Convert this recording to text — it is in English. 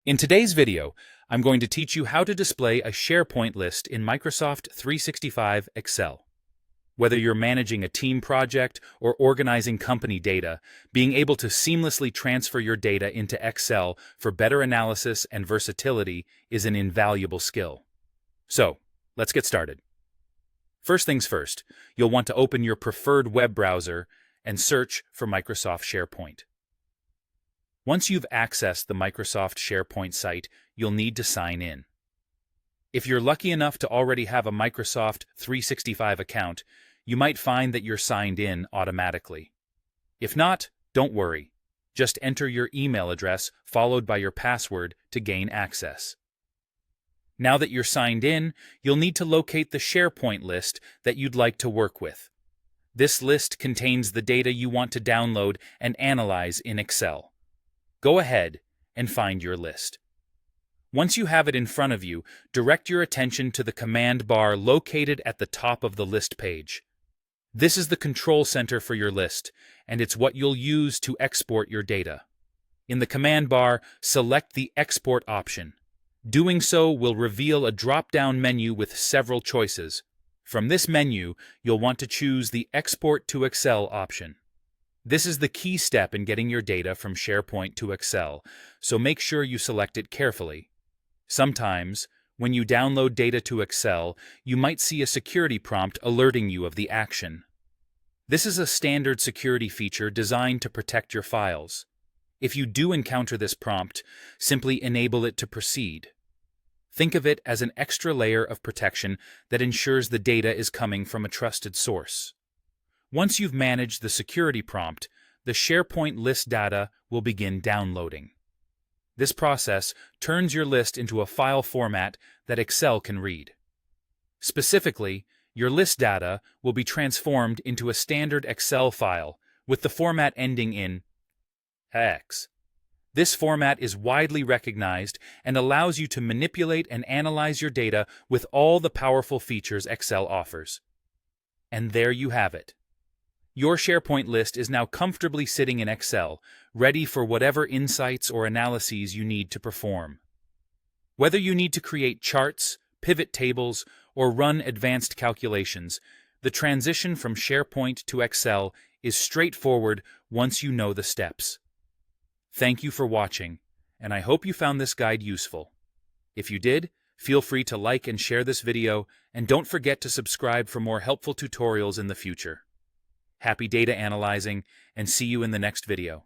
In today's video, I'm going to teach you how to display a SharePoint list in Microsoft 365 Excel. Whether you're managing a team project or organizing company data, being able to seamlessly transfer your data into Excel for better analysis and versatility is an invaluable skill. So, let's get started. First things first, you'll want to open your preferred web browser and search for Microsoft SharePoint. Once you've accessed the Microsoft SharePoint site, you'll need to sign in. If you're lucky enough to already have a Microsoft 365 account, you might find that you're signed in automatically. If not, don't worry. Just enter your email address followed by your password to gain access. Now that you're signed in, you'll need to locate the SharePoint list that you'd like to work with. This list contains the data you want to download and analyze in Excel. Go ahead and find your list. Once you have it in front of you, direct your attention to the command bar located at the top of the list page. This is the control center for your list, and it's what you'll use to export your data. In the command bar, select the Export option. Doing so will reveal a drop-down menu with several choices. From this menu, you'll want to choose the Export to Excel option. This is the key step in getting your data from SharePoint to Excel, so make sure you select it carefully. Sometimes, when you download data to Excel, you might see a security prompt alerting you of the action. This is a standard security feature designed to protect your files. If you do encounter this prompt, simply enable it to proceed. Think of it as an extra layer of protection that ensures the data is coming from a trusted source. Once you've managed the security prompt, the SharePoint list data will begin downloading. This process turns your list into a file format that Excel can read. Specifically, your list data will be transformed into a standard Excel file with the format ending in X. This format is widely recognized and allows you to manipulate and analyze your data with all the powerful features Excel offers. And there you have it. Your SharePoint list is now comfortably sitting in Excel, ready for whatever insights or analyses you need to perform. Whether you need to create charts, pivot tables, or run advanced calculations, the transition from SharePoint to Excel is straightforward once you know the steps. Thank you for watching, and I hope you found this guide useful. If you did, feel free to like and share this video, and don't forget to subscribe for more helpful tutorials in the future. Happy data analyzing, and see you in the next video.